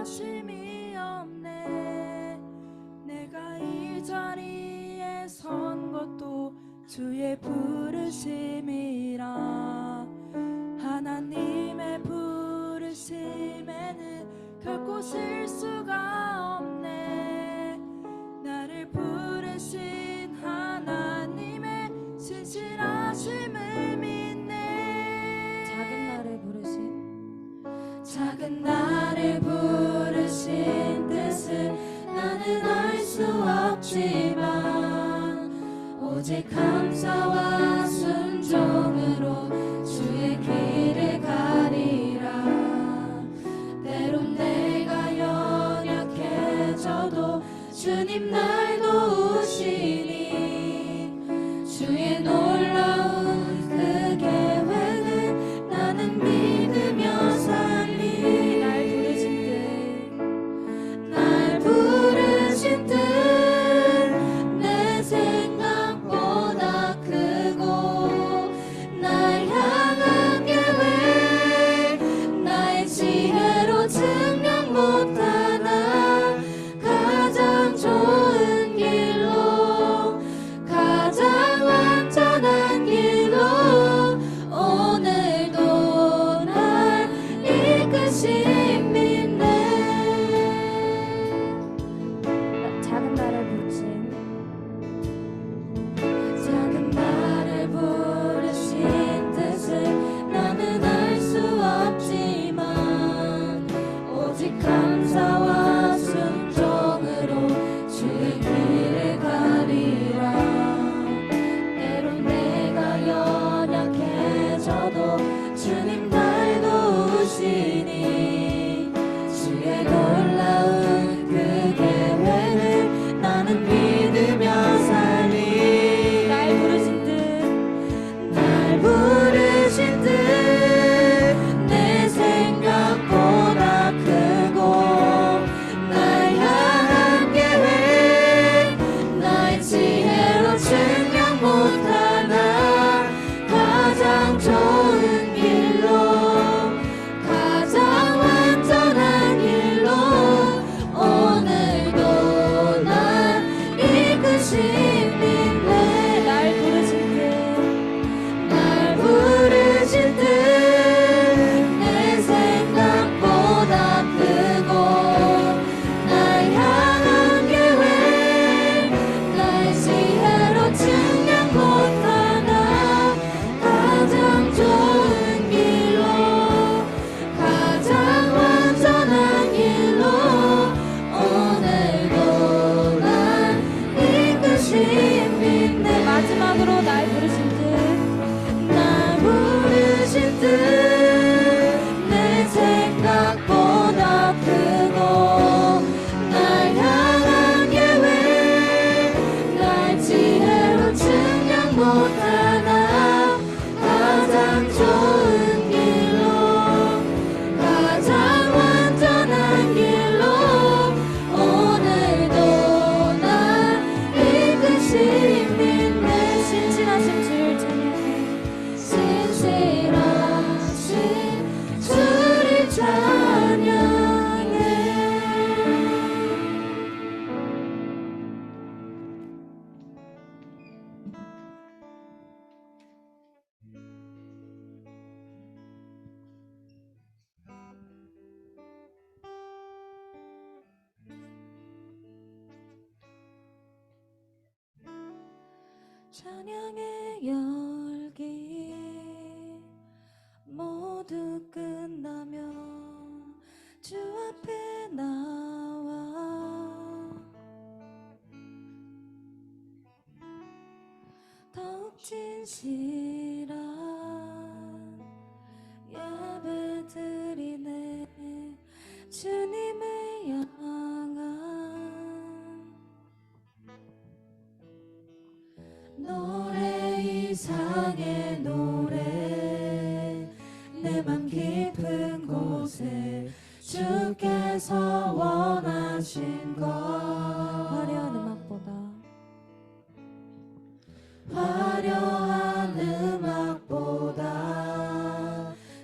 인내하심이 없네. 내가 이 자리에 선 것도 주의 부르심이라. 하나님의 부르심에는 결코 실수가 없네. 나를 부르신 하나님의 신실하심을 믿네. 작은 나를 부르신 뜻을 나는 알 수 없지만 오직 감사와 순종으로 주의 길을 가리라. 때론 내가 연약해져도 주님 날 도우시니 주의 놀라운 그 계획을 나는 믿으며 살리. 날 부르신 뜻 내 생각보다 크고 날 향한 계획 나의 지혜로 증명 못하나 가장 좋은 길로 가장 완전한 길로 오늘도 날 이끄신 믿네. 작은 나를 부르신 뜻을 나는 알 수 없지만 오직 감사와 순종으로 주의 길을 가리라. 때론 내가 연약해져도 주님 날 도우시니 주의 놀라운 그 계획을 나는 믿으며 살리. 날 부르신 뜻 내 생각보다 크고 날 향한 계획 나의 지혜로 증명 못하나 가장 좋은 길로 가장 완전한 길로 오늘도 날 이끄신 믿네. 날 부르신 뜻 내 생각보다 크고 날 향한 계획 나의 지혜로 증명 못하나 가장 좋은 길로 가장 완전한 길로 오늘도 날 이끄신 믿네. 마지막으로 날 부르신 뜻 내 생각보다 크고 날 향한 계획 날 지혜로 증명 못하나 가장 좋은 길로 가장 완전한 길로 오늘도 날 이끄신 믿네. 신실하신 주를 찬양해. 신실하신 주를 찬양해. 찬양의 열기 모두 끝나면 주 앞에 나와 더욱 진실한 예배 드리네. 주님을 향한 노래 이상의 노래 내 맘 깊은 곳에 주께서 원하신 것 화려한 음악보다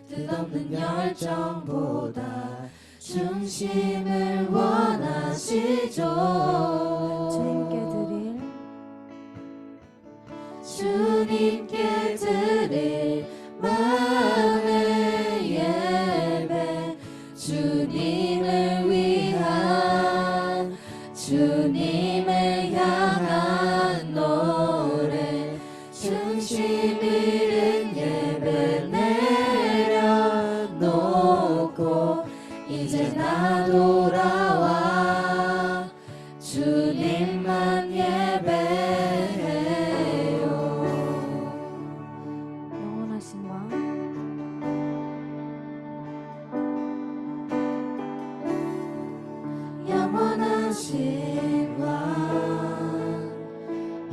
뜻없는 열정보다 중심을 원하시죠. 주님께 드릴 마음의 예배, 주님을 위한, 주님을 향한 노래, 중심 잃은 예배 내려놓고 이제 나 돌아와 주님만 예배해요. 영원하신 왕, 영원하신 왕,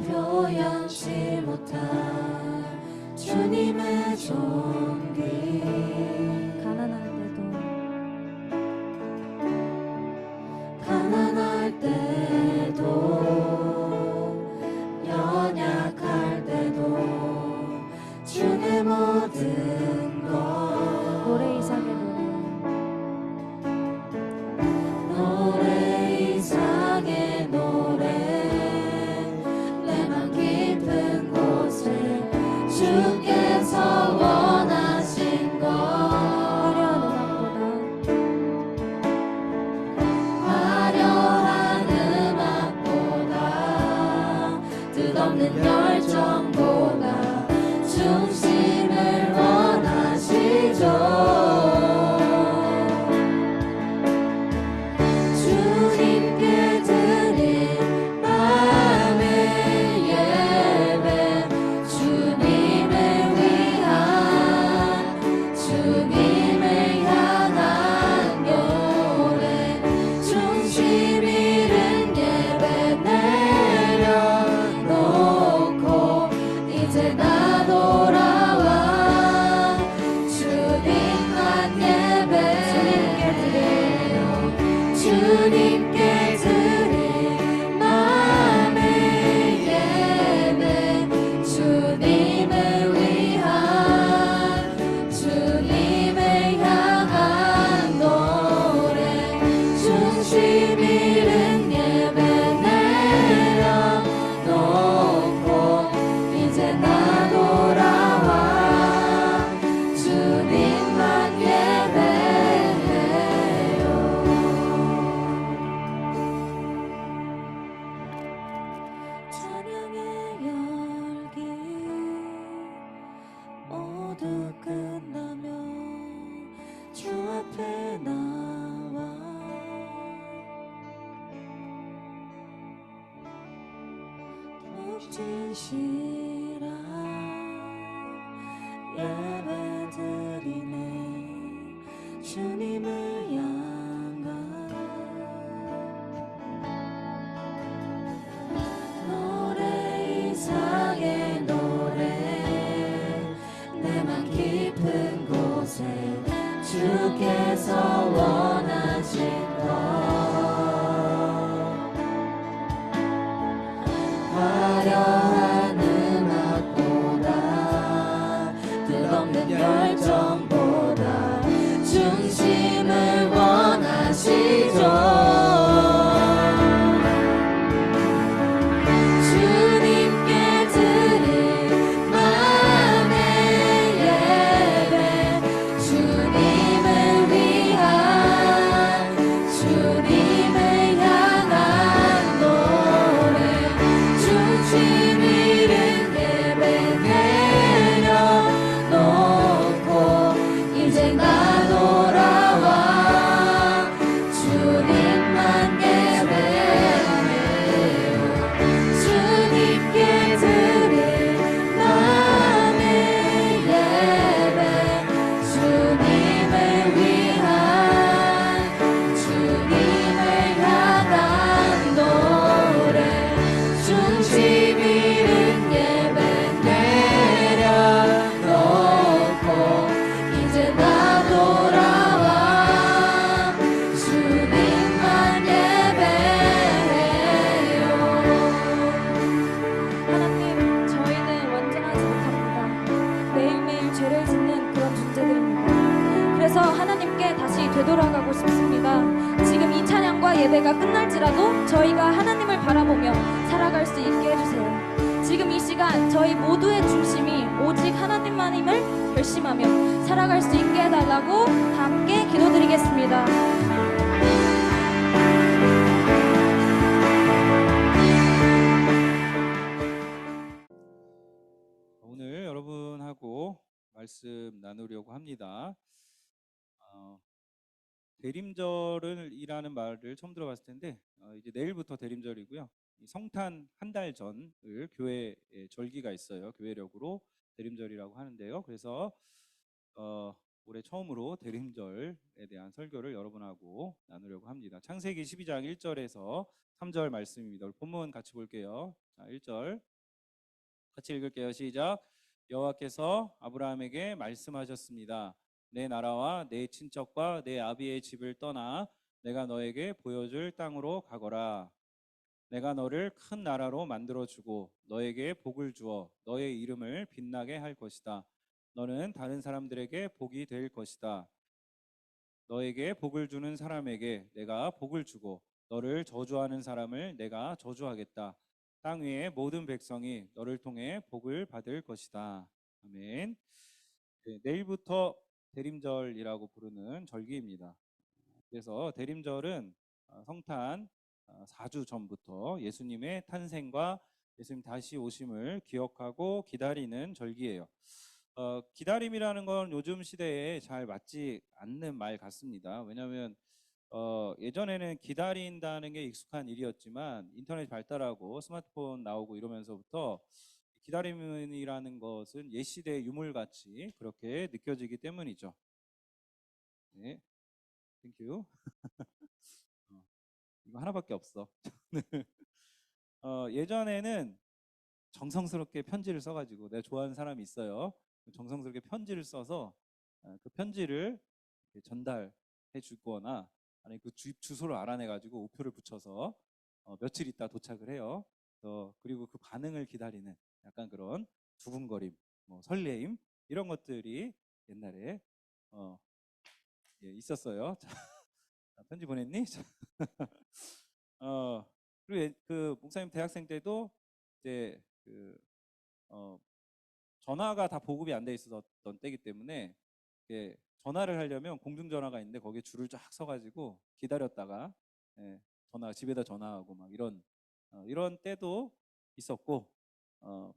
표현치 못할 주님의 존귀, 가난할 때도 연약할 때도 주의 모든 것 노래 이삭의 노래 이상의 노래 내 맘 깊은 곳에 주께서 원하신 것 화려한 음악보다 뜻없는 열정보다 중심을 원하시죠. 주님께 드릴 마음의 예배, 주님을 위한, 주님을 향한 노래, 중심 잃은 예배 내려놓고 이제 나 돌아와 주님만 예배해요. 주님께 드릴 마음의 예배, 주님을 위한, 주님을 향한 노래, 중심 잃은 예배 내려놓고 이제 나 돌아와 주님만 예배해요. 찬양의 열기 모두 끝나면 주 앞에 나와 더욱 진실한 예배 드리네 주님을 향한 노래 이상의 노래 내 맘 깊은 곳에 주께서 원하신 것 화려한 음악보다 뜻없는 열정보다 중심을 원하시죠. 주님께 드릴 마음의 예배, 주님을 위한, 주님을 향한 노래, 중심 잃은 예배 내려놓고 이제 나 돌아와 주님만 예배해요. 주님께 드릴 마음의 예배, 주님을 위한, 주님을 향한 노래, 중심 잃은 예배 내려놓고 이제 나 돌아와 주님만 예배해요. 하나님, 저희는 완전하지 못합니다. 매일매일 죄를 짓는 그런 존재들입니다. 그래서 하나님께 다시 되돌아가고 싶습니다. 예배가 끝날지라도 저희가 하나님을 바라보며 살아갈 수 있게 해주세요. 지금 이 시간 저희 모두의 중심이 오직 하나님만임을 결심하며 살아갈 수 있게 해달라고 다 함께 기도드리겠습니다. 오늘 여러분하고 말씀 나누려고 합니다. 대림절이라는 말을 처음 들어봤을 텐데 이제 내일부터 대림절이고요. 성탄 한 달 전을 교회에 절기가 있어요. 교회력으로 대림절이라고 하는데요. 그래서 올해 처음으로 대림절에 대한 설교를 여러분하고 나누려고 합니다. 창세기 12장 1절에서 3절 말씀입니다. 우리 본문 같이 볼게요. 자, 1절 같이 읽을게요. 시작. 여호와께서 아브라함에게 말씀하셨습니다. 내 나라와 내 친척과 내 아비의 집을 떠나 내가 너에게 보여줄 땅으로 가거라. 내가 너를 큰 나라로 만들어주고 너에게 복을 주어 너의 이름을 빛나게 할 것이다. 너는 다른 사람들에게 복이 될 것이다. 너에게 복을 주는 사람에게 내가 복을 주고 너를 저주하는 사람을 내가 저주하겠다. 땅 위의 모든 백성이 너를 통해 복을 받을 것이다. 아멘. 네, 내일부터 대림절이라고 부르는 절기입니다. 그래서 대림절은 성탄 4주 전부터 예수님의 탄생과 예수님 다시 오심을 기억하고 기다리는 절기예요. 기다림이라는 건 요즘 시대에 잘 맞지 않는 말 같습니다. 왜냐하면 예전에는 기다린다는 게 익숙한 일이었지만 인터넷 발달하고 스마트폰 나오고 이러면서부터 기다림이라는 것은 옛 시대의 유물같이 그렇게 느껴지기 때문이죠. 네, 땡큐. 이거 하나밖에 없어. 예전에는 정성스럽게 편지를 써가지고 내가 좋아하는 사람이 있어요. 정성스럽게 편지를 써서 그 편지를 전달해 주거나 아니 그 주소를 알아내가지고 우표를 붙여서 며칠 있다 도착을 해요. 그리고 그 반응을 기다리는 약간 그런 두근거림, 뭐 설레임 이런 것들이 옛날에 있었어요. 자, 편지 보냈니? 그리고 그 목사님 대학생 때도 이제 그 전화가 다 보급이 안 돼 있었던 때이기 때문에 전화를 하려면 공중전화가 있는데 거기에 줄을 쫙 서가지고 기다렸다가 전화 집에다 전화하고 막 이런 때도 있었고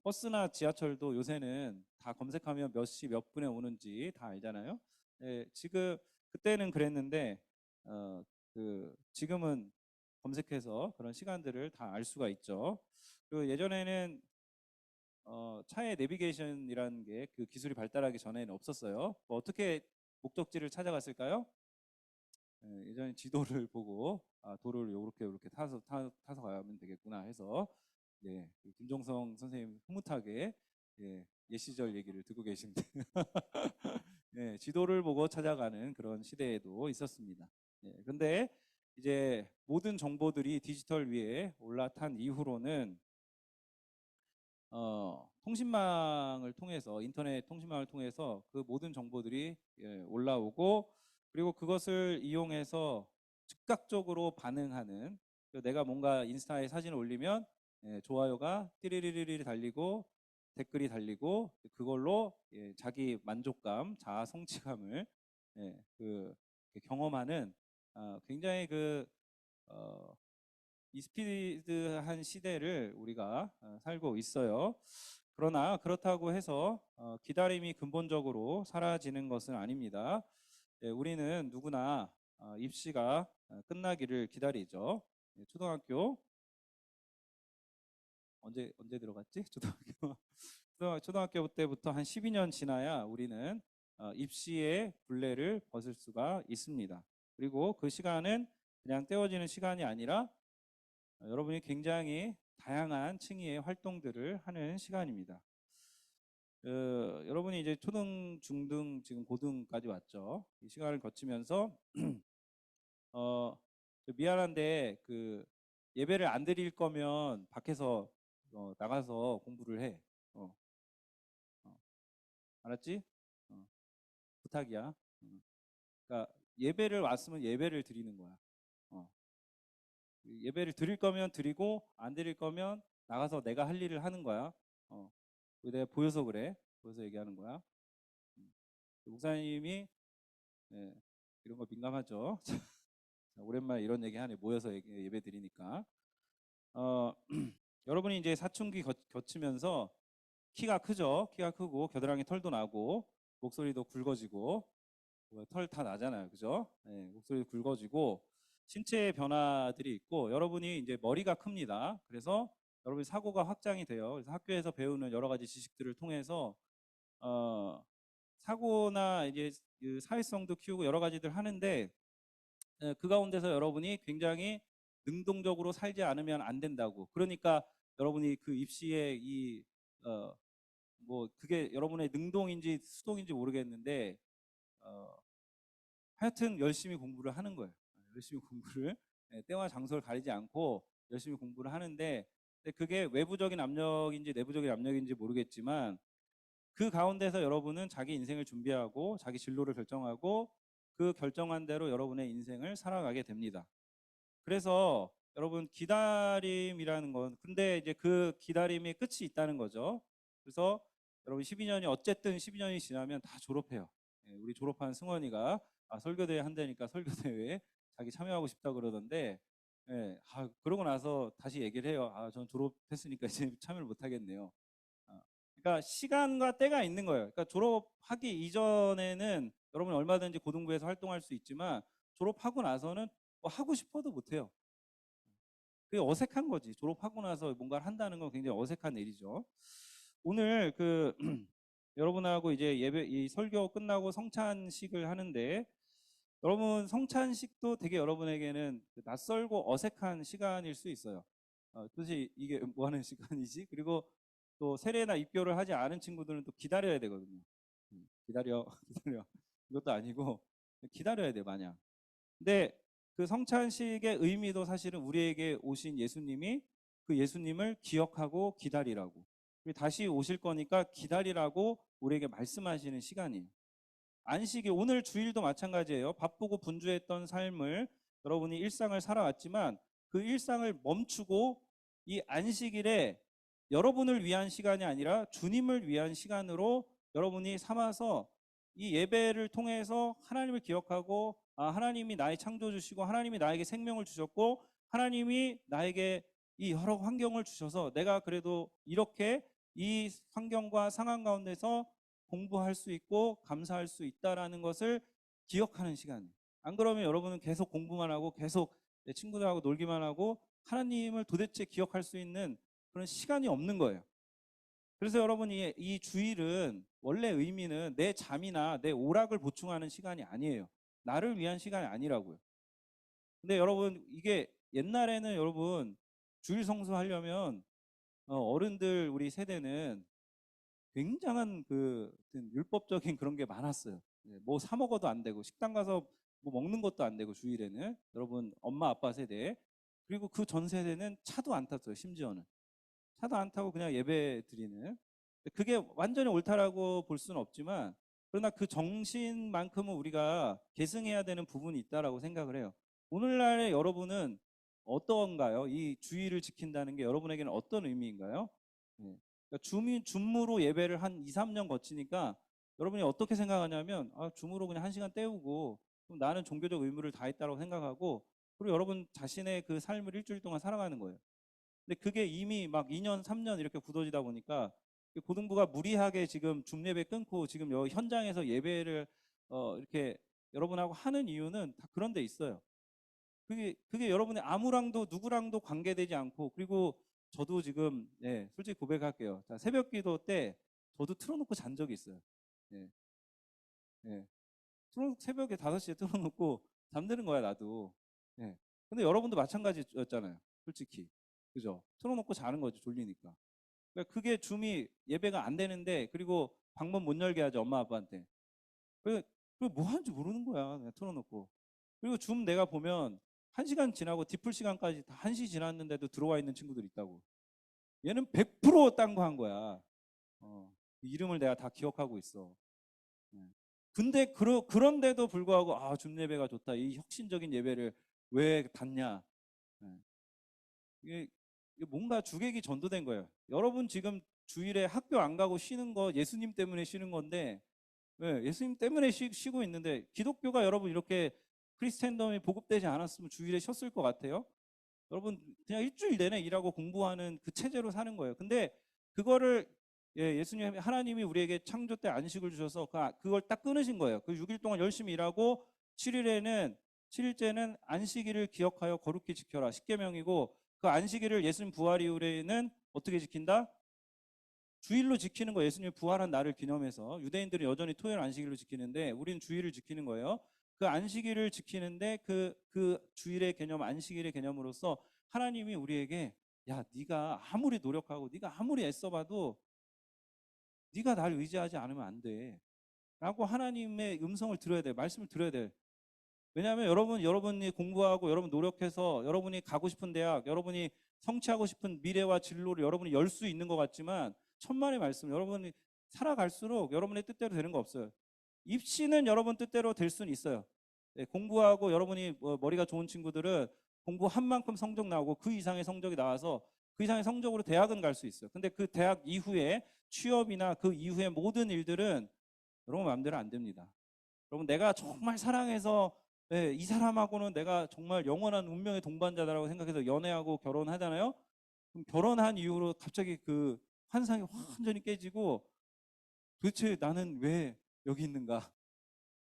버스나 지하철도 요새는 다 검색하면 몇 시 몇 분에 오는지 다 알잖아요. 지금 그때는 그랬는데 지금은 검색해서 그런 시간들을 다 알 수가 있죠. 그리고 예전에는 차의 내비게이션이라는 게 그 기술이 발달하기 전에는 없었어요. 어떻게 목적지를 찾아갔을까요? 예전에 지도를 보고 도로를 이렇게 타서 가면 되겠구나 해서 김종성 선생님 흐뭇하게 옛 시절 얘기를 듣고 계신데 지도를 보고 찾아가는 그런 시대에도 있었습니다. 그런데 이제 모든 정보들이 디지털 위에 올라탄 이후로는 통신망을 통해서 인터넷 통신망을 통해서 그 모든 정보들이 올라오고 그리고 그것을 이용해서 즉각적으로 반응하는 내가 뭔가 인스타에 사진을 올리면 좋아요가 띠리리리리 달리고 댓글이 달리고 그걸로 자기 만족감, 자아 성취감을 경험하는 굉장히 이 스피드한 시대를 우리가 살고 있어요. 그러나 그렇다고 해서 기다림이 근본적으로 사라지는 것은 아닙니다. 우리는 누구나 입시가 끝나기를 기다리죠. 초등학교 언제 들어갔지? 초등학교 때부터 한 12년 지나야 우리는 입시의 굴레를 벗을 수가 있습니다. 그리고 그 시간은 그냥 때워지는 시간이 아니라 여러분이 굉장히 다양한 층위의 활동들을 하는 시간입니다. 여러분이 이제 초등, 중등, 지금 고등까지 왔죠. 이 시간을 거치면서 미안한데 예배를 안 드릴 거면 밖에서 나가서 공부를 해. 알았지? 부탁이야. 그러니까 예배를 왔으면 예배를 드리는 거야. 예배를 드릴 거면 드리고 안 드릴 거면 나가서 내가 할 일을 하는 거야. 내가 보여서 그래. 보여서 얘기하는 거야. 목사님이 이런 거 민감하죠. 자, 오랜만에 이런 얘기 하네. 모여서 예배 드리니까. 여러분이 이제 사춘기 거치면서 키가 크죠. 키가 크고 겨드랑이 털도 나고 목소리도 굵어지고 털 다 나잖아요. 그죠? 목소리도 굵어지고 신체의 변화들이 있고 여러분이 이제 머리가 큽니다. 그래서 여러분이 사고가 확장이 돼요. 그래서 학교에서 배우는 여러 가지 지식들을 통해서 사고나 이제 그 사회성도 키우고 여러 가지들 하는데 그 가운데서 여러분이 굉장히 능동적으로 살지 않으면 안 된다고. 그러니까 여러분이 그 입시에 뭐 그게 여러분의 능동인지 수동인지 모르겠는데 하여튼 열심히 공부를 하는 거예요. 열심히 공부를 때와 장소를 가리지 않고 열심히 공부를 하는데 그게 외부적인 압력인지 내부적인 압력인지 모르겠지만 그 가운데서 여러분은 자기 인생을 준비하고 자기 진로를 결정하고 그 결정한 대로 여러분의 인생을 살아가게 됩니다. 그래서 여러분 기다림이라는 건 근데 이제 그 기다림이 끝이 있다는 거죠. 그래서 여러분 12년이 어쨌든 12년이 지나면 다 졸업해요. 우리 졸업한 승원이가 설교대회 한다니까 설교대회에 자기 참여하고 싶다 그러던데 그러고 나서 다시 얘기를 해요. 전 졸업했으니까 이제 참여를 못 하겠네요. 그러니까 시간과 때가 있는 거예요. 그러니까 졸업하기 이전에는 여러분 얼마든지 고등부에서 활동할 수 있지만 졸업하고 나서는 뭐 하고 싶어도 못 해요. 그게 어색한 거지. 졸업하고 나서 뭔가를 한다는 건 굉장히 어색한 일이죠. 오늘 여러분하고 이제 이 설교 끝나고 성찬식을 하는데 여러분 성찬식도 되게 여러분에게는 낯설고 어색한 시간일 수 있어요. 도대체 이게 뭐 하는 시간이지? 그리고 또 세례나 입교를 하지 않은 친구들은 또 기다려야 되거든요. 기다려. 이것도 아니고 기다려야 돼요, 마냥. 근데 그 성찬식의 의미도 사실은 우리에게 오신 예수님이 그 예수님을 기억하고 기다리라고. 다시 오실 거니까 기다리라고 우리에게 말씀하시는 시간이에요. 안식이 오늘 주일도 마찬가지예요. 바쁘고 분주했던 삶을 여러분이 일상을 살아왔지만 그 일상을 멈추고 이 안식일에 여러분을 위한 시간이 아니라 주님을 위한 시간으로 여러분이 삼아서 이 예배를 통해서 하나님을 기억하고 하나님이 나의 창조주시고 하나님이 나에게 생명을 주셨고 하나님이 나에게 이 여러 환경을 주셔서 내가 그래도 이렇게 이 환경과 상황 가운데서 공부할 수 있고 감사할 수 있다라는 것을 기억하는 시간이에요. 안 그러면 여러분은 계속 공부만 하고 계속 내 친구들하고 놀기만 하고 하나님을 도대체 기억할 수 있는 그런 시간이 없는 거예요. 그래서 여러분이 이 주일은 원래 의미는 내 잠이나 내 오락을 보충하는 시간이 아니에요. 나를 위한 시간이 아니라고요. 근데 여러분 이게 옛날에는 여러분 주일 성수하려면 어른들 우리 세대는 굉장한 그 율법적인 그런 게 많았어요. 뭐 사 먹어도 안 되고 식당 가서 뭐 먹는 것도 안 되고 주일에는 여러분 엄마 아빠 세대 그리고 그 전 세대는 차도 안 탔어요. 심지어는 차도 안 타고 그냥 예배 드리는 그게 완전히 옳다라고 볼 수는 없지만 그러나 그 정신만큼은 우리가 계승해야 되는 부분이 있다라고 생각을 해요. 오늘날의 여러분은 어떤가요? 이 주의를 지킨다는 게 여러분에게는 어떤 의미인가요? 그러니까 줌으로 예배를 한 2, 3년 거치니까 여러분이 어떻게 생각하냐면 줌으로 그냥 1시간 때우고 그럼 나는 종교적 의무를 다했다고 생각하고 그리고 여러분 자신의 그 삶을 일주일 동안 살아가는 거예요. 근데 그게 이미 막 2년, 3년 이렇게 굳어지다 보니까 고등부가 무리하게 지금 줌 예배 끊고 지금 여기 현장에서 예배를 이렇게 여러분하고 하는 이유는 다 그런 데 있어요. 그게 여러분의 아무랑도 누구랑도 관계되지 않고 그리고 저도 지금 솔직히 고백할게요. 자, 새벽 기도 때 저도 틀어놓고 잔 적이 있어요. 새벽에 5시에 틀어놓고 잠드는 거야 나도. 근데 여러분도 마찬가지였잖아요. 솔직히. 그죠? 틀어놓고 자는 거죠. 졸리니까. 그러니까 그게 줌이 예배가 안 되는데 그리고 방문 못 열게 하죠. 엄마 아빠한테. 그리고 뭐 하는지 모르는 거야. 그냥 틀어놓고. 그리고 줌 내가 보면 1시간 지나고 디플 시간까지 다 1시 지났는데도 들어와 있는 친구들 있다고. 얘는 100%딴 거 한 거야. 이름을 내가 다 기억하고 있어. 근데 그런데도 불구하고 줌 예배가 좋다. 이 혁신적인 예배를 왜 닫냐. 이게 뭔가 주객이 전도된 거예요. 여러분 지금 주일에 학교 안 가고 쉬는 거 예수님 때문에 쉬는 건데, 예수님 때문에 쉬고 있는데, 기독교가 여러분 이렇게 크리스텐덤이 보급되지 않았으면 주일에 쉬었을 것 같아요? 여러분 그냥 일주일 내내 일하고 공부하는 그 체제로 사는 거예요. 근데 그거를 예수님 하나님이 우리에게 창조 때 안식을 주셔서 그걸 딱 끊으신 거예요. 그 6일 동안 열심히 일하고 7일째는 안식일을 기억하여 거룩히 지켜라. 십계명이고, 그 안식일을 예수님 부활 이후에는 어떻게 지킨다? 주일로 지키는 거. 예수님이 부활한 날을 기념해서 유대인들은 여전히 토요일 안식일로 지키는데 우리는 주일을 지키는 거예요. 그 안식일을 지키는데 그 주일의 개념, 안식일의 개념으로서 하나님이 우리에게, 야, 네가 아무리 노력하고 네가 아무리 애써봐도 네가 날 의지하지 않으면 안 돼 라고 하나님의 음성을 들어야 돼. 말씀을 들어야 돼. 왜냐하면 여러분이 공부하고 여러분 노력해서 여러분이 가고 싶은 대학, 여러분이 성취하고 싶은 미래와 진로를 여러분이 열 수 있는 것 같지만, 천만의 말씀, 여러분이 살아갈수록 여러분의 뜻대로 되는 거 없어요. 입시는 여러분 뜻대로 될 수는 있어요. 공부하고 여러분이 머리가 좋은 친구들은 공부한 만큼 성적 나오고 그 이상의 성적이 나와서 그 이상의 성적으로 대학은 갈 수 있어요. 근데 그 대학 이후에 취업이나 그 이후의 모든 일들은 여러분 마음대로 안 됩니다. 여러분, 내가 정말 사랑해서 이 사람하고는 내가 정말 영원한 운명의 동반자다라고 생각해서 연애하고 결혼하잖아요. 그럼 결혼한 이후로 갑자기 그 환상이 완전히 깨지고, 도대체 나는 왜 여기 있는가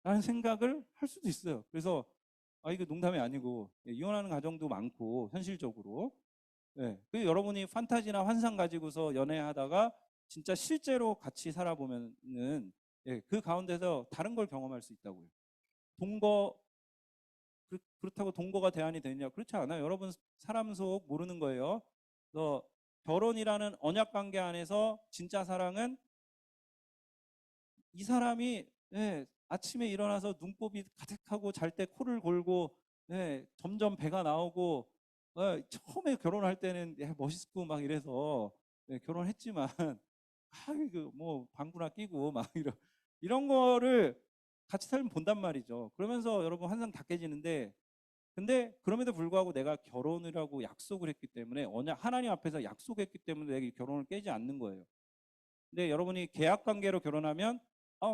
라는 생각을 할 수도 있어요. 그래서 이거 농담이 아니고 이혼하는 가정도 많고, 현실적으로. 그 여러분이 판타지나 환상 가지고서 연애하다가 진짜 실제로 같이 살아보면은 그 가운데서 다른 걸 경험할 수 있다고요. 그렇다고 동거가 대안이 되느냐? 그렇지 않아요. 여러분 사람 속 모르는 거예요. 그래서 결혼이라는 언약 관계 안에서 진짜 사랑은 이 사람이 아침에 일어나서 눈곱이 가득하고 잘 때 코를 골고 점점 배가 나오고, 처음에 결혼할 때는 멋있고 막 이래서 결혼했지만 뭐 방구나 끼고 막 이런 거를 같이 살면 본단 말이죠. 그러면서 여러분 환상 다 깨지는데, 근데 그럼에도 불구하고 내가 결혼이라고 약속을 했기 때문에, 하나님 앞에서 약속했기 때문에 내가 이 결혼을 깨지 않는 거예요. 근데 여러분이 계약 관계로 결혼하면,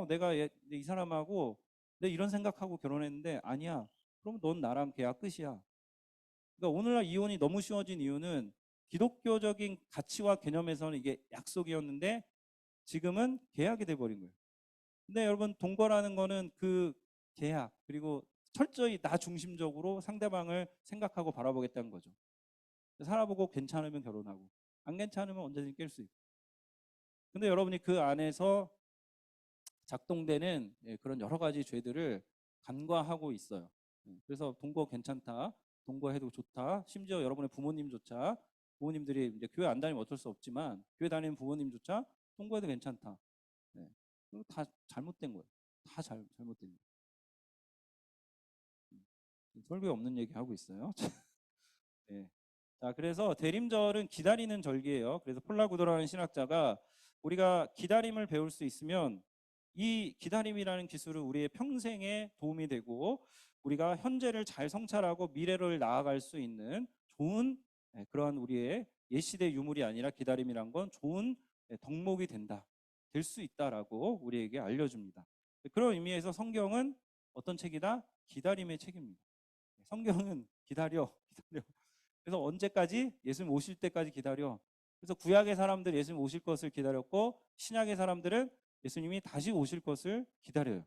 내가 이 사람하고 내가 이런 생각하고 결혼했는데 아니야. 그럼 넌 나랑 계약 끝이야. 그러니까 오늘날 이혼이 너무 쉬워진 이유는 기독교적인 가치와 개념에서는 이게 약속이었는데 지금은 계약이 돼버린 거예요. 근데 여러분, 동거라는 거는 그 계약, 그리고 철저히 나 중심적으로 상대방을 생각하고 바라보겠다는 거죠. 살아보고 괜찮으면 결혼하고, 안 괜찮으면 언제든지 깰 수 있고. 근데 여러분이 그 안에서 작동되는 그런 여러 가지 죄들을 간과하고 있어요. 그래서 동거 괜찮다, 동거해도 좋다, 심지어 여러분의 부모님조차, 부모님들이 이제 교회 안 다니면 어쩔 수 없지만 교회 다니는 부모님조차 동거해도 괜찮다. 그거 다 잘못된 거예요. 다 잘못된 거예요. 설교에 없는 얘기 하고 있어요. 네. 자, 그래서 대림절은 기다리는 절기예요. 그래서 폴라구도라는 신학자가, 우리가 기다림을 배울 수 있으면 이 기다림이라는 기술은 우리의 평생에 도움이 되고, 우리가 현재를 잘 성찰하고 미래를 나아갈 수 있는 좋은 그러한 우리의 옛시대 유물이 아니라, 기다림이란 건 좋은 덕목이 될 수 있다라고 우리에게 알려줍니다. 그런 의미에서 성경은 어떤 책이다? 기다림의 책입니다. 성경은 기다려. 그래서 언제까지? 예수님 오실 때까지 기다려. 그래서 구약의 사람들 예수님 오실 것을 기다렸고, 신약의 사람들은 예수님이 다시 오실 것을 기다려요.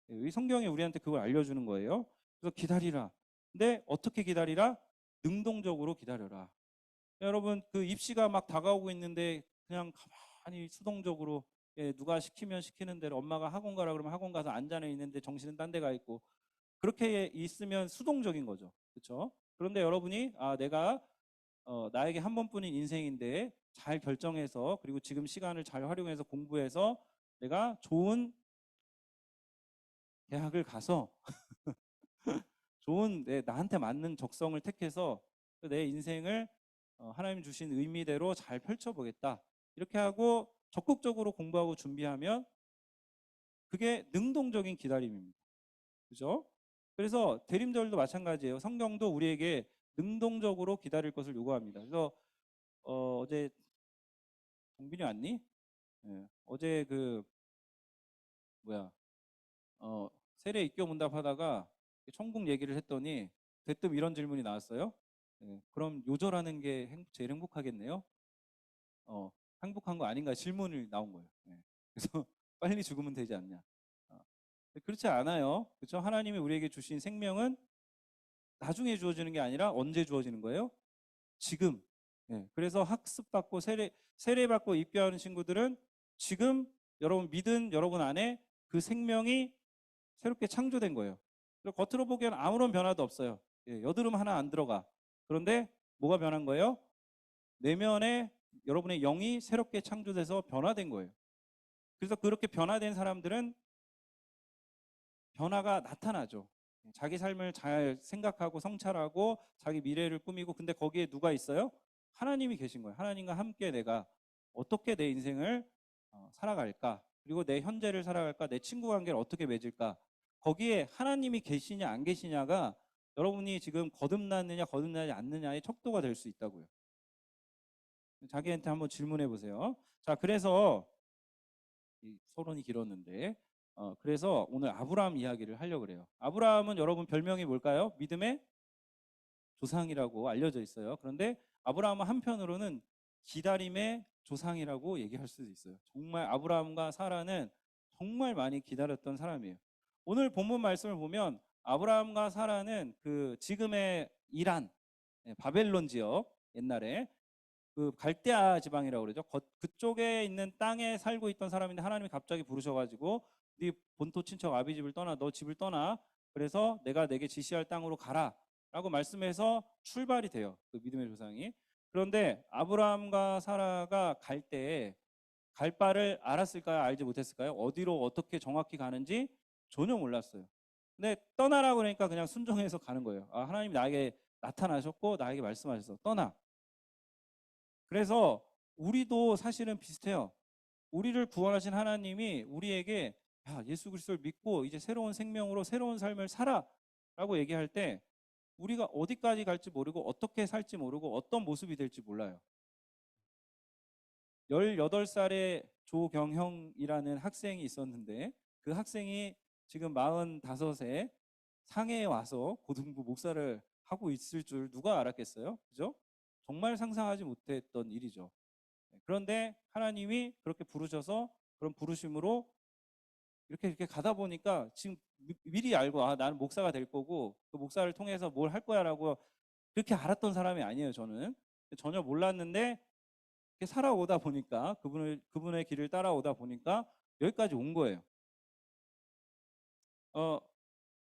이 성경이 우리한테 그걸 알려주는 거예요. 그래서 기다리라. 근데 어떻게 기다리라? 능동적으로 기다려라. 여러분, 그 입시가 막 다가오고 있는데 그냥 가만히 수동적으로, 누가 시키면 시키는 대로, 엄마가 학원 가라 그러면 학원 가서 앉아내 있는데 정신은 딴 데 가 있고, 그렇게 있으면 수동적인 거죠. 그렇죠? 그런데 여러분이 내가 나에게 한 번뿐인 인생인데 잘 결정해서, 그리고 지금 시간을 잘 활용해서 공부해서 내가 좋은 대학을 가서 좋은 나한테 맞는 적성을 택해서 내 인생을 하나님 주신 의미대로 잘 펼쳐보겠다, 이렇게 하고 적극적으로 공부하고 준비하면 그게 능동적인 기다림입니다. 그죠? 그래서 대림절도 마찬가지예요. 성경도 우리에게 능동적으로 기다릴 것을 요구합니다. 그래서 어제 동빈이 왔니? 예, 어제 그 뭐야 세례 입교 문답하다가 천국 얘기를 했더니 대뜸 이런 질문이 나왔어요. 예, 그럼 요절하는 게 제일 행복하겠네요. 어, 행복한 거 아닌가 질문이 나온 거예요. 예. 그래서 빨리 죽으면 되지 않냐. 어, 그렇지 않아요. 그렇죠? 하나님이 우리에게 주신 생명은 나중에 주어지는 게 아니라 언제 주어지는 거예요? 지금. 예. 그래서 학습받고 세례받고 입교하는 친구들은 지금 여러분 믿은 여러분 안에 그 생명이 새롭게 창조된 거예요. 그리고 겉으로 보기에는 아무런 변화도 없어요. 예, 여드름 하나 안 들어가. 그런데 뭐가 변한 거예요? 내면에 여러분의 영이 새롭게 창조돼서 변화된 거예요. 그래서 그렇게 변화된 사람들은 변화가 나타나죠. 자기 삶을 잘 생각하고 성찰하고 자기 미래를 꾸미고, 근데 거기에 누가 있어요? 하나님이 계신 거예요. 하나님과 함께 내가 어떻게 내 인생을 살아갈까? 그리고 내 현재를 살아갈까? 내 친구 관계를 어떻게 맺을까? 거기에 하나님이 계시냐 안 계시냐가 여러분이 지금 거듭났느냐 거듭나지 않느냐의 척도가 될 수 있다고요. 자기한테 한번 질문해 보세요. 자, 그래서 서론이 길었는데 그래서 오늘 아브라함 이야기를 하려고 그래요. 아브라함은 여러분 별명이 뭘까요? 믿음의 조상이라고 알려져 있어요. 그런데 아브라함은 한편으로는 기다림의 조상이라고 얘기할 수도 있어요. 정말 아브라함과 사라는 정말 많이 기다렸던 사람이에요. 오늘 본문 말씀을 보면 아브라함과 사라는 그 지금의 이란, 바벨론 지역, 옛날에 그 갈대아 지방이라고 그러죠. 그쪽에 있는 땅에 살고 있던 사람인데 하나님이 갑자기 부르셔가지고 네 본토 친척 아비 집을 떠나, 너 집을 떠나. 그래서 내가 내게 지시할 땅으로 가라 라고 말씀해서 출발이 돼요. 그 믿음의 조상이. 그런데 아브라함과 사라가 갈 때에 갈 바를 알았을까요? 알지 못했을까요? 어디로 어떻게 정확히 가는지 전혀 몰랐어요. 근데 떠나라고 그러니까 그냥 순종해서 가는 거예요. 아, 하나님이 나에게 나타나셨고 나에게 말씀하셔서 떠나. 그래서 우리도 사실은 비슷해요. 우리를 구원하신 하나님이 우리에게 야, 예수 그리스도를 믿고 이제 새로운 생명으로 새로운 삶을 살아 라고 얘기할 때 우리가 어디까지 갈지 모르고 어떻게 살지 모르고 어떤 모습이 될지 몰라요. 18살의 조경형이라는 학생이 있었는데 그 학생이 지금 45세 상해에 와서 고등부 목사를 하고 있을 줄 누가 알았겠어요? 그죠? 정말 상상하지 못했던 일이죠. 그런데 하나님이 그렇게 부르셔서 그런 부르심으로 이렇게 가다 보니까 지금 미리 알고 아, 나는 목사가 될 거고 그 목사를 통해서 뭘 할 거야라고 그렇게 알았던 사람이 아니에요. 저는 전혀 몰랐는데 이렇게 살아오다 보니까 그분의 길을 따라오다 보니까 여기까지 온 거예요.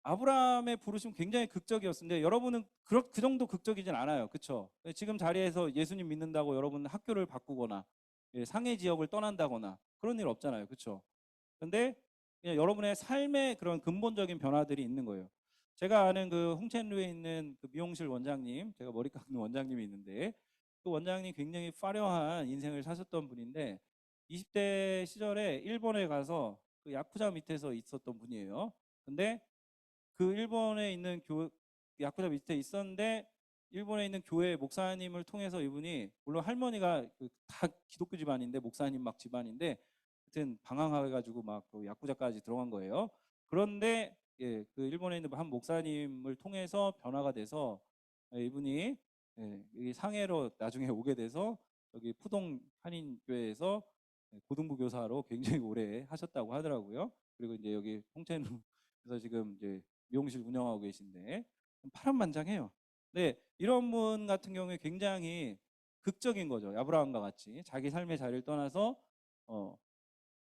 아브라함의 부르심 굉장히 극적이었는데 여러분은 그 정도 극적이진 않아요. 그렇죠? 지금 자리에서 예수님 믿는다고 여러분 학교를 바꾸거나 상해 지역을 떠난다거나 그런 일 없잖아요. 그렇죠? 근데 그냥 여러분의 삶의 그런 근본적인 변화들이 있는 거예요. 제가 아는 그 홍천루에 있는 그 미용실 원장님, 제가 머리 깎는 원장님이 있는데 그 원장님 굉장히 화려한 인생을 사셨던 분인데 20대 시절에 일본에 가서 그 야쿠자 밑에서 있었던 분이에요. 근데 그 일본에 있는 야쿠자 밑에 있었는데 일본에 있는 교회 목사님을 통해서 이분이 물론 할머니가 다 기독교 집안인데 목사님 막 집안인데 하여튼 방황해가지고 막 야쿠자까지 들어간 거예요. 그런데 예, 그 일본에 있는 한 목사님을 통해서 변화가 돼서 이분이 이 상해로 나중에 오게 돼서 여기 푸동 한인교회에서 고등부 교사로 굉장히 오래 하셨다고 하더라고요. 그리고 이제 여기 홍천에서 지금 이제 미용실 운영하고 계신데 파란만장해요. 네, 이런 분 같은 경우에 굉장히 극적인 거죠. 아브라함과 같이 자기 삶의 자리를 떠나서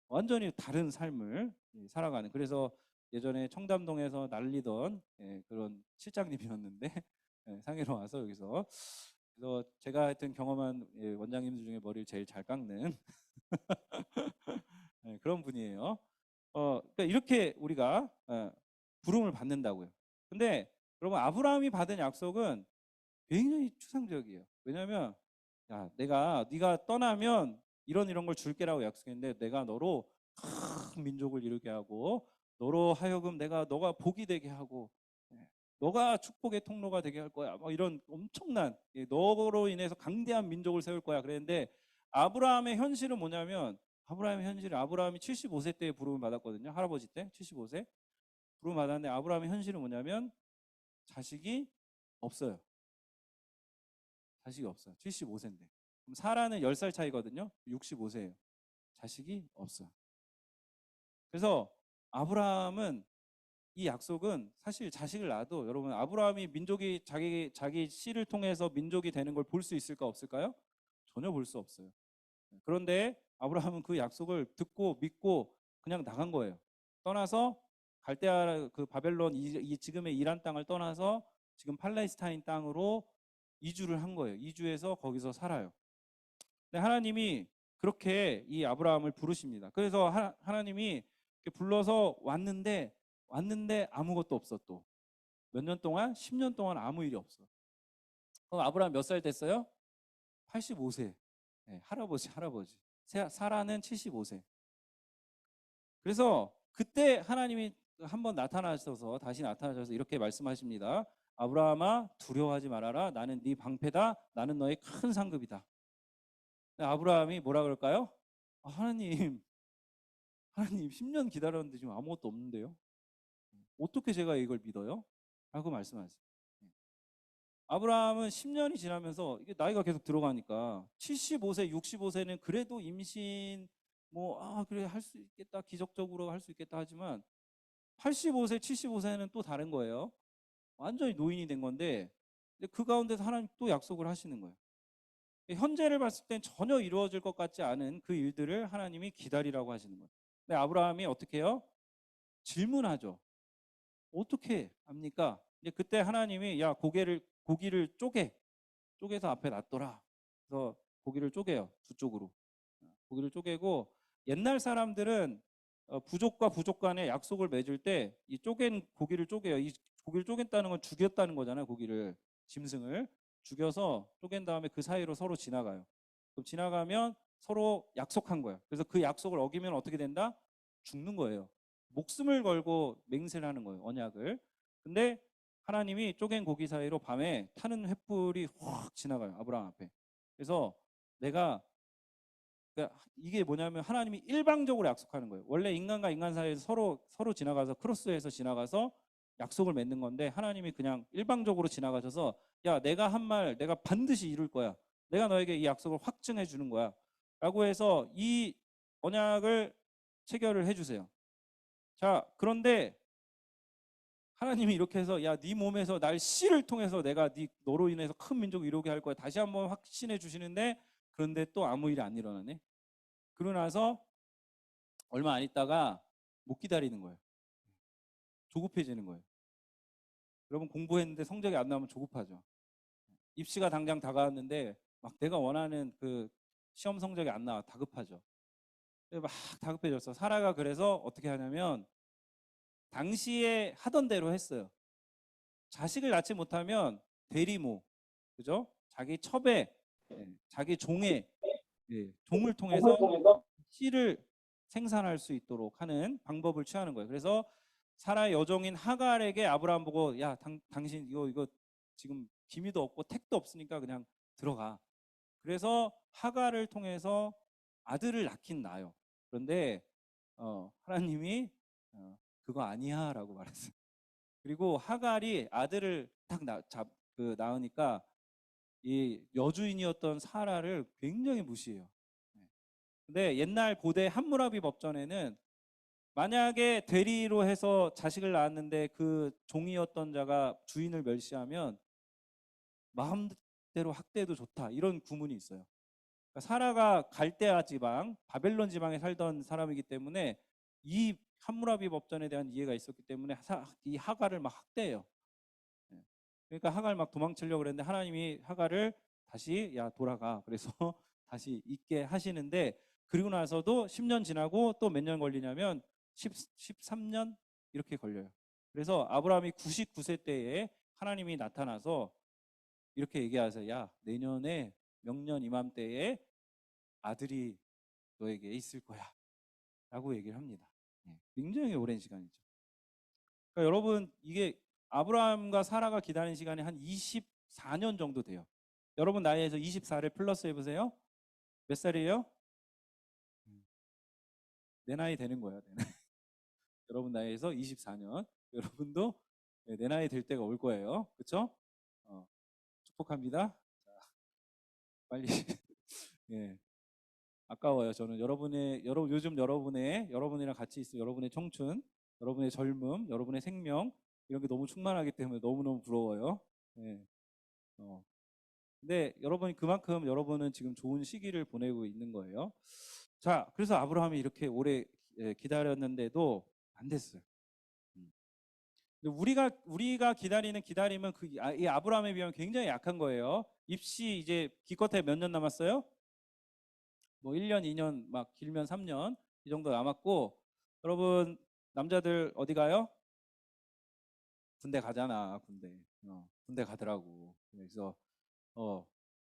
완전히 다른 삶을 살아가는. 그래서 예전에 청담동에서 날리던 그런 실장님이었는데 상해로 와서 여기서 그래서 제가 하여튼 경험한 원장님들 중에 머리를 제일 잘 깎는 그런 분이에요. 그러니까 이렇게 우리가 부름을 받는다고요. 근데 여러분 아브라함이 받은 약속은 굉장히 추상적이에요. 왜냐하면 야, 네가 떠나면 이런 걸 줄게라고 약속했는데 내가 너로 큰 민족을 이루게 하고 너로 하여금 너가 복이 되게 하고 너가 축복의 통로가 되게 할 거야. 뭐 이런 엄청난 너로 인해서 강대한 민족을 세울 거야. 그랬는데 아브라함의 현실은 뭐냐면 아브라함이 75세 때에 부름을 받았거든요. 할아버지 때 75세 부름을 받았는데 아브라함의 현실은 뭐냐면 자식이 없어요. 자식이 없어요. 75세인데. 그럼 사라는 10살 차이거든요. 65세예요. 자식이 없어요. 그래서 아브라함은 이 약속은 사실 자식을 낳아도 여러분 아브라함이 민족이 자기 씨를 통해서 민족이 되는 걸 볼 수 있을까 없을까요? 전혀 볼 수 없어요. 그런데 아브라함은 그 약속을 듣고 믿고 그냥 나간 거예요. 떠나서 갈대아 그 바벨론 이 지금의 이란 땅을 떠나서 지금 팔레스타인 땅으로 이주를 한 거예요. 이주해서 거기서 살아요. 근데 하나님이 그렇게 이 아브라함을 부르십니다. 그래서 하나님이 불러서 왔는데 아무것도 없어 또. 몇 년 동안? 10년 동안 아무 일이 없어. 그럼 아브라함 몇 살 됐어요? 85세. 네, 할아버지. 사라는 75세. 그래서 그때 하나님이 한번 다시 나타나셔서 이렇게 말씀하십니다. 아브라함아 두려워하지 말아라. 나는 네 방패다. 나는 너의 큰 상급이다. 아브라함이 뭐라 그럴까요? 하나님 10년 기다렸는데 지금 아무것도 없는데요. 어떻게 제가 이걸 믿어요? 라고 말씀하세요. 아브라함은 10년이 지나면서 이게 나이가 계속 들어가니까 75세, 65세는 그래도 임신 그래 할 수 있겠다. 기적적으로 할 수 있겠다 하지만 85세, 75세는 또 다른 거예요. 완전히 노인이 된 건데 그 가운데서 하나님 또 약속을 하시는 거예요. 현재를 봤을 땐 전혀 이루어질 것 같지 않은 그 일들을 하나님이 기다리라고 하시는 거예요. 근데 아브라함이 어떻게 해요? 질문하죠. 어떻게 합니까? 이제 그때 하나님이 야 고기를 쪼개서 앞에 놨더라. 그래서 고기를 쪼개요. 두 쪽으로. 고기를 쪼개고 옛날 사람들은 부족과 부족 간에 약속을 맺을 때 이 쪼갠 고기를 쪼개요. 이 고기를 쪼갠다는 건 죽였다는 거잖아요. 고기를 짐승을 죽여서 쪼갠 다음에 그 사이로 서로 지나가요. 그럼 지나가면 서로 약속한 거예요. 그래서 그 약속을 어기면 어떻게 된다? 죽는 거예요. 목숨을 걸고 맹세를 하는 거예요. 언약을. 근데 하나님이 쪼갠 고기 사이로 밤에 타는 횃불이 확 지나가요. 아브라함 앞에. 그래서 내가 그러니까 이게 뭐냐면 하나님이 일방적으로 약속하는 거예요. 원래 인간과 인간 사이에서 서로 지나가서 크로스해서 지나가서 약속을 맺는 건데 하나님이 그냥 일방적으로 지나가셔서 야 내가 한 말 내가 반드시 이룰 거야. 내가 너에게 이 약속을 확증해 주는 거야. 라고 해서 이 언약을 체결을 해주세요. 자 그런데 하나님이 이렇게 해서 야 네 몸에서 날 씨를 통해서 내가 너로 인해서 큰 민족을 이루게 할 거야. 다시 한번 확신해 주시는데 그런데 또 아무 일이 안 일어나네. 그러고 나서 얼마 안 있다가 못 기다리는 거예요. 조급해지는 거예요. 여러분 공부했는데 성적이 안 나오면 조급하죠. 입시가 당장 다가왔는데 막 내가 원하는 그 시험 성적이 안 나와 다급하죠. 막 다급해졌어. 사라가 그래서 어떻게 하냐면 당시에 하던 대로 했어요. 자식을 낳지 못하면 대리모, 그죠? 자기 첩에 자기 종의 종을 통해서 씨를 생산할 수 있도록 하는 방법을 취하는 거예요. 그래서 사라의 여종인 하갈에게 아브라함 보고 야 당신 이거 지금 기미도 없고 택도 없으니까 그냥 들어가. 그래서 하갈을 통해서 아들을 낳긴 낳아요. 그런데 하나님이 그거 아니야라고 말했어요. 그리고 하갈이 아들을 딱 낳으니까 이 여주인이었던 사라를 굉장히 무시해요. 근데 옛날 고대 함무라비 법전에는 만약에 대리로 해서 자식을 낳았는데 그 종이었던 자가 주인을 멸시하면 마음대로 학대해도 좋다 이런 구문이 있어요. 그러니까 사라가 갈대아 지방, 바벨론 지방에 살던 사람이기 때문에 이 함무라비 법전에 대한 이해가 있었기 때문에 이 하갈을 막 학대해요. 그러니까 하갈 막 도망치려고 그랬는데 하나님이 하갈을 다시 야 돌아가 그래서 다시 있게 하시는데 그리고 나서도 10년 지나고 또 몇 년 걸리냐면 13년 이렇게 걸려요. 그래서 아브라함이 99세 때에 하나님이 나타나서 이렇게 얘기하세요. 야 내년에 명년 이맘때에 아들이 너에게 있을 거야 라고 얘기를 합니다. 굉장히 오랜 시간이죠. 그러니까 여러분 이게 아브라함과 사라가 기다린 시간이 한 24년 정도 돼요. 여러분 나이에서 24를 플러스 해보세요. 몇 살이에요? 내 나이 되는 거야. 내 나이. 여러분 나이에서 24년. 여러분도 내 나이 될 때가 올 거예요. 그렇죠? 축복합니다. 자, 빨리. 예. 아까워요. 저는 요즘 여러분이랑 같이 있어 여러분의 청춘, 여러분의 젊음, 여러분의 생명 이런 게 너무 충만하기 때문에 너무너무 부러워요. 예. 근데 그만큼 여러분은 지금 좋은 시기를 보내고 있는 거예요. 자, 그래서 아브라함이 이렇게 오래 기다렸는데도 안 됐어요. 근데 우리가 기다리는 기다림은 이 아브라함에 비하면 굉장히 약한 거예요. 입시 이제 기껏해 몇 년 남았어요? 뭐 1년, 2년, 막 길면 3년 이 정도 남았고, 여러분 남자들 어디 가요? 군대 가잖아. 군대 가더라고. 그래서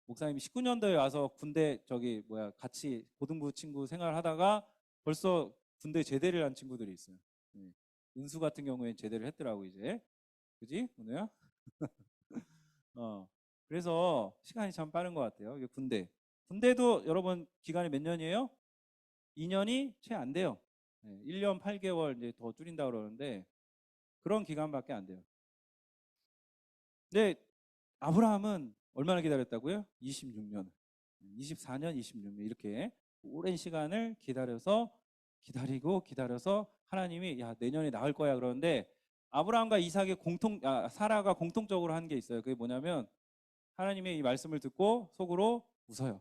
목사님이 19년도에 와서 군대 같이 고등부 친구 생활하다가 벌써 군대 제대를 한 친구들이 있어요. 은수 같은 경우에는 제대를 했더라고 이제. 그지? 은우야? 그래서 시간이 참 빠른 것 같아요. 이게 군대도 여러분 기간이 몇 년이에요? 2년이 채 안 돼요. 1년 8개월 이제 더 줄인다 그러는데 그런 기간밖에 안 돼요. 근데 아브라함은 얼마나 기다렸다고요? 26년. 24년, 26년 이렇게 오랜 시간을 기다려서 하나님이 야 내년에 나을 거야 그러는데 아브라함과 이삭의 사라가 공통적으로 한 게 있어요. 그게 뭐냐면 하나님의 이 말씀을 듣고 속으로 웃어요.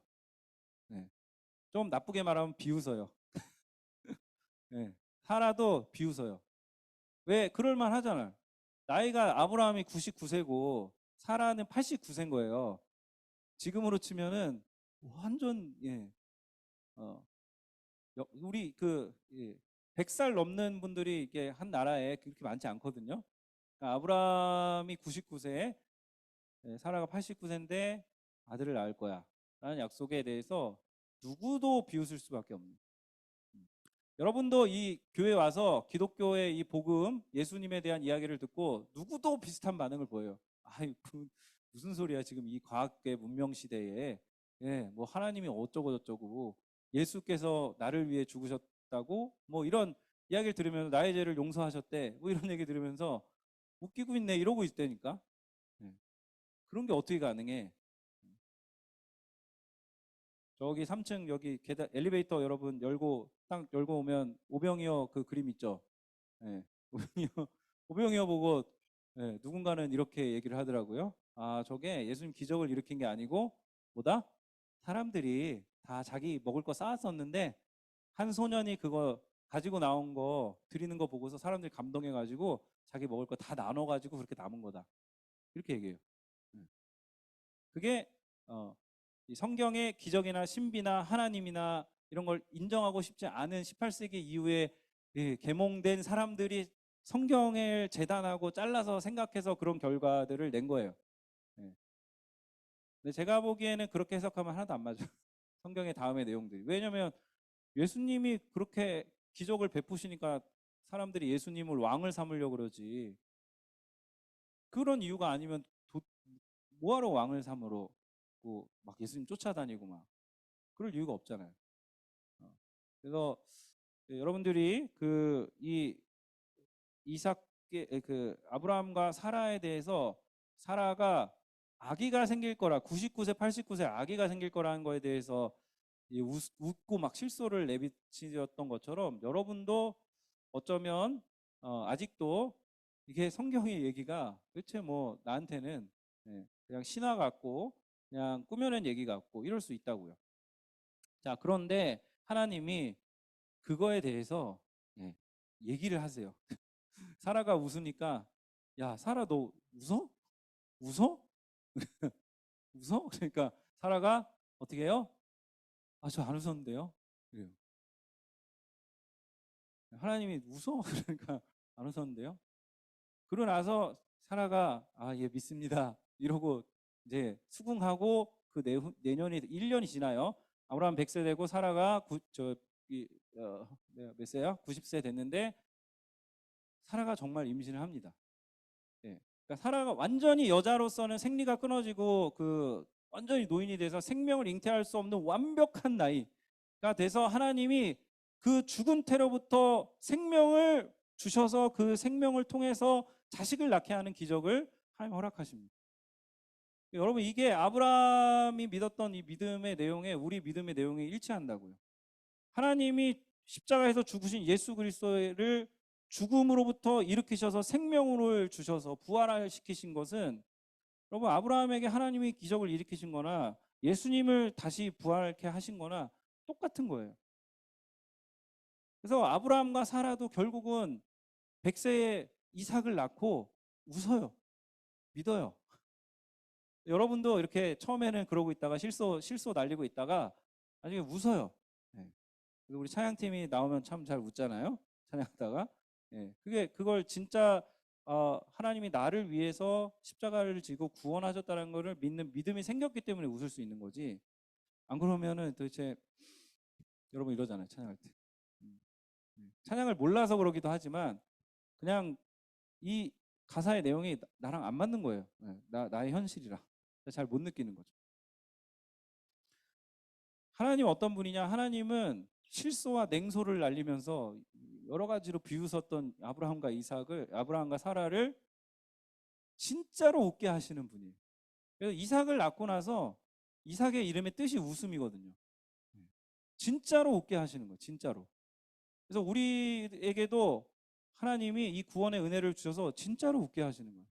좀 나쁘게 말하면 비웃어요. 사라도 비웃어요. 왜? 그럴만 하잖아요. 나이가 아브라함이 99세고 사라는 89세인 거예요. 지금으로 치면은 완전 우리 100살 넘는 분들이 이게 한 나라에 그렇게 많지 않거든요. 그러니까 아브라함이 99세, 사라가 89세인데 아들을 낳을 거야 라는 약속에 대해서 누구도 비웃을 수밖에 없는. 여러분도 이 교회 와서 기독교의 이 복음, 예수님에 대한 이야기를 듣고 누구도 비슷한 반응을 보여요. 아이 무슨 소리야 지금 이 과학의 문명 시대에 뭐 하나님이 어쩌고 저쩌고 예수께서 나를 위해 죽으셨다고 뭐 이런 이야기를 들으면서 나의 죄를 용서하셨대 뭐 이런 얘기 들으면서 웃기고 있네 이러고 있다니까. 그런 게 어떻게 가능해? 저기 3층 여기 계단 엘리베이터 여러분 딱 열고 오면 오병이어 그 그림 있죠? 오병이어 보고 누군가는 이렇게 얘기를 하더라고요. 아 저게 예수님 기적을 일으킨 게 아니고 뭐다? 사람들이 다 자기 먹을 거 쌓았었는데 한 소년이 그거 가지고 나온 거 드리는 거 보고서 사람들이 감동해가지고 자기 먹을 거 다 나눠가지고 그렇게 남은 거다. 이렇게 얘기해요. 그게 이 성경의 기적이나 신비나 하나님이나 이런 걸 인정하고 싶지 않은 18세기 이후에 계몽된 사람들이 성경을 재단하고 잘라서 생각해서 그런 결과들을 낸 거예요. 근데 제가 보기에는 그렇게 해석하면 하나도 안 맞아요. 성경의 다음의 내용들이. 왜냐하면 예수님이 그렇게 기적을 베푸시니까 사람들이 예수님을 왕을 삼으려고 그러지. 그런 이유가 아니면 뭐하러 왕을 삼으러 막 예수님 쫓아다니고 막 그럴 이유가 없잖아요. 그래서 여러분들이 이 이삭의 아브라함과 사라에 대해서 사라가 아기가 생길 거라 99세 89세 아기가 생길 거라는 거에 대해서 웃고 막 실소를 내비치셨던 것처럼 여러분도 어쩌면 아직도 이게 성경의 얘기가 도대체 뭐 나한테는 그냥 신화 같고 그냥 꾸며낸 얘기 같고 이럴 수 있다고요. 자 그런데 하나님이 그거에 대해서 얘기를 하세요. 사라가 웃으니까 야 사라 너 웃어? 웃어? 웃어? 그러니까 사라가 어떻게 해요? 아 저 안 웃었는데요. 그래요. 하나님이 웃어? 그러니까 안 웃었는데요. 그러고 나서 사라가 아 예 믿습니다 이러고 이제 수긍하고 그 내년이 1년이 지나요. 아브라함 100세 되고 사라가 몇 세야? 90세 됐는데 사라가 정말 임신을 합니다. 그러니까 그러니까 사라가 완전히 여자로서는 생리가 끊어지고 그 완전히 노인이 돼서 생명을 잉태할 수 없는 완벽한 나이가 돼서 하나님이 그 죽은 태로부터 생명을 주셔서 그 생명을 통해서 자식을 낳게 하는 기적을 하나님 허락하십니다. 여러분 이게 아브라함이 믿었던 이 믿음의 내용에 우리 믿음의 내용이 일치한다고요. 하나님이 십자가에서 죽으신 예수 그리스도를 죽음으로부터 일으키셔서 생명을 주셔서 부활시키신 것은 여러분 아브라함에게 하나님이 기적을 일으키신 거나 예수님을 다시 부활케 하신 거나 똑같은 거예요. 그래서 아브라함과 사라도 결국은 100세에 이삭을 낳고 웃어요. 믿어요. 여러분도 이렇게 처음에는 그러고 있다가 실소 날리고 있다가 나중에 웃어요. 네. 우리 찬양팀이 나오면 참 잘 웃잖아요. 찬양하다가. 네. 그걸 진짜 하나님이 나를 위해서 십자가를 지고 구원하셨다는 것을 믿는 믿음이 생겼기 때문에 웃을 수 있는 거지. 안 그러면은 도대체 여러분 이러잖아요. 찬양할 때. 찬양을 몰라서 그러기도 하지만 그냥 이 가사의 내용이 나랑 안 맞는 거예요. 네. 나의 현실이라 잘 못 느끼는 거죠. 하나님 어떤 분이냐? 하나님은 실소와 냉소를 날리면서 여러 가지로 비웃었던 아브라함과 사라를 진짜로 웃게 하시는 분이에요. 그래서 이삭을 낳고 나서 이삭의 이름의 뜻이 웃음이거든요. 진짜로 웃게 하시는 거예요. 진짜로. 그래서 우리에게도 하나님이 이 구원의 은혜를 주셔서 진짜로 웃게 하시는 거예요.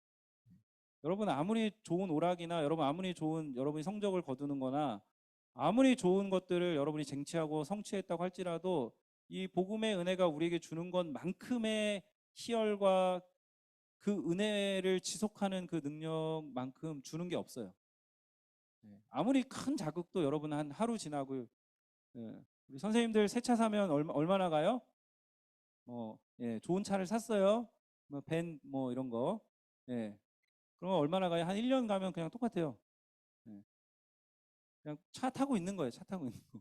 여러분 아무리 좋은 오락이나 여러분 아무리 좋은 여러분이 성적을 거두는 거나 아무리 좋은 것들을 여러분이 쟁취하고 성취했다고 할지라도 이 복음의 은혜가 우리에게 주는 것만큼의 희열과 그 은혜를 지속하는 그 능력만큼 주는 게 없어요. 아무리 큰 자극도 여러분 한 하루 지나고 우리 선생님들 새 차 사면 얼마나 가요? 좋은 차를 샀어요. 벤 이런 거. 그러면 얼마나 가요? 한 1년 가면 그냥 똑같아요. 그냥 차 타고 있는 거예요. 차 타고 있는 거.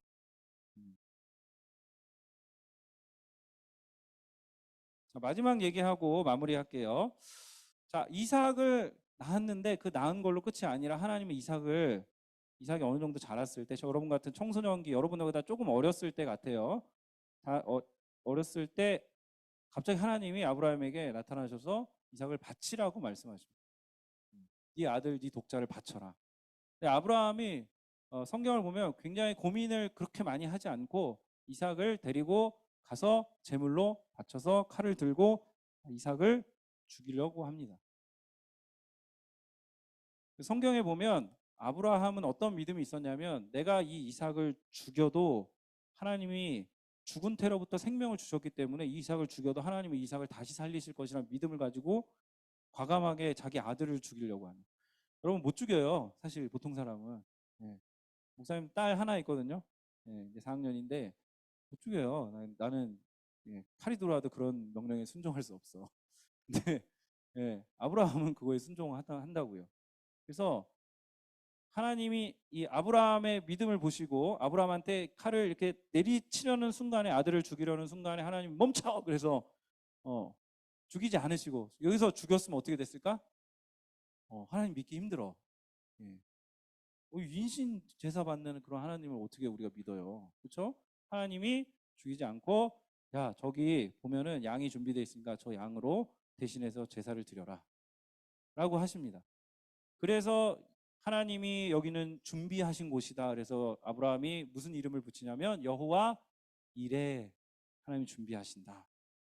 자, 마지막 얘기하고 마무리할게요. 자, 이삭을 낳았는데 그 낳은 걸로 끝이 아니라 하나님은 이삭이 어느 정도 자랐을 때, 여러분 같은 청소년기, 여러분보다 조금 어렸을 때 같아요. 어렸을 때 갑자기 하나님이 아브라함에게 나타나셔서 이삭을 바치라고 말씀하십니다. 네 아들, 네 독자를 바쳐라. 근데 아브라함이 성경을 보면 굉장히 고민을 그렇게 많이 하지 않고 이삭을 데리고 가서 제물로 바쳐서 칼을 들고 이삭을 죽이려고 합니다. 성경에 보면 아브라함은 어떤 믿음이 있었냐면 내가 이 이삭을 죽여도 하나님이 죽은 태로부터 생명을 주셨기 때문에 이 이삭을 죽여도 하나님이 이삭을 다시 살리실 것이라는 믿음을 가지고 과감하게 자기 아들을 죽이려고 하는. 여러분 못 죽여요. 사실 보통 사람은. 목사님 딸 하나 있거든요. 이제 4학년인데 못 죽여요. 나는 칼이 들어와도 그런 명령에 순종할 수 없어. 근데 아브라함은 그거에 순종한다고요. 그래서 하나님이 이 아브라함의 믿음을 보시고 아브라함한테 칼을 이렇게 내리치려는 순간에 아들을 죽이려는 순간에 하나님 멈춰! 그래서 죽이지 않으시고 여기서 죽였으면 어떻게 됐을까? 하나님 믿기 힘들어. 인신 제사 받는 그런 하나님을 어떻게 우리가 믿어요? 그렇죠? 하나님이 죽이지 않고 야 저기 보면은 양이 준비되어 있으니까 저 양으로 대신해서 제사를 드려라 라고 하십니다. 그래서 하나님이 여기는 준비하신 곳이다. 그래서 아브라함이 무슨 이름을 붙이냐면 여호와 이레, 하나님이 준비하신다.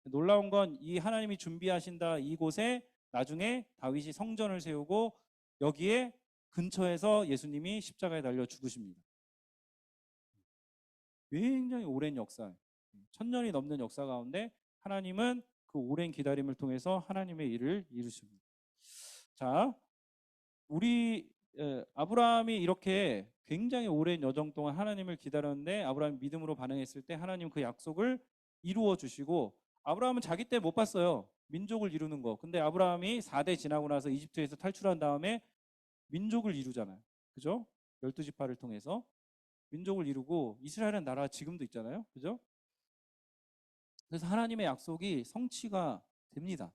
놀라운 건 이 하나님이 준비하신다 이곳에 나중에 다윗이 성전을 세우고 여기에 근처에서 예수님이 십자가에 달려 죽으십니다. 굉장히 오랜 역사, 1000년이 넘는 역사 가운데 하나님은 그 오랜 기다림을 통해서 하나님의 일을 이루십니다. 자, 아브라함이 이렇게 굉장히 오랜 여정 동안 하나님을 기다렸는데 아브라함이 믿음으로 반응했을 때 하나님 그 약속을 이루어 주시고 아브라함은 자기 때 못 봤어요. 민족을 이루는 거. 근데 아브라함이 4대 지나고 나서 이집트에서 탈출한 다음에 민족을 이루잖아요. 그죠? 12지파를 통해서 민족을 이루고 이스라엘은 나라 지금도 있잖아요. 그죠? 그래서 하나님의 약속이 성취가 됩니다.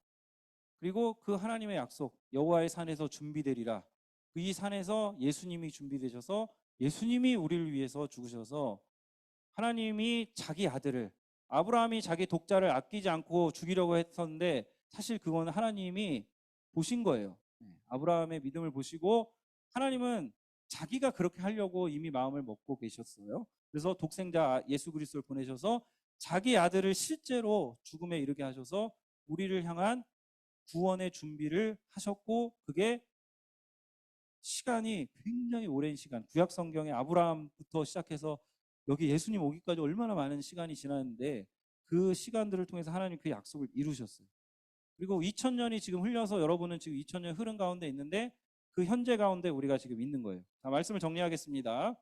그리고 그 하나님의 약속 여호와의 산에서 준비되리라. 이 산에서 예수님이 준비되셔서 예수님이 우리를 위해서 죽으셔서 하나님이 자기 아들을 아브라함이 자기 독자를 아끼지 않고 죽이려고 했었는데 사실 그건 하나님이 보신 거예요. 아브라함의 믿음을 보시고 하나님은 자기가 그렇게 하려고 이미 마음을 먹고 계셨어요. 그래서 독생자 예수 그리스도를 보내셔서 자기 아들을 실제로 죽음에 이르게 하셔서 우리를 향한 구원의 준비를 하셨고 그게 시간이 굉장히 오랜 시간 구약 성경에 아브라함부터 시작해서 여기 예수님 오기까지 얼마나 많은 시간이 지났는데 그 시간들을 통해서 하나님 그 약속을 이루셨어요. 그리고 2000년이 지금 흘려서 여러분은 지금 2000년 흐른 가운데 있는데 그 현재 가운데 우리가 지금 있는 거예요. 자, 말씀을 정리하겠습니다.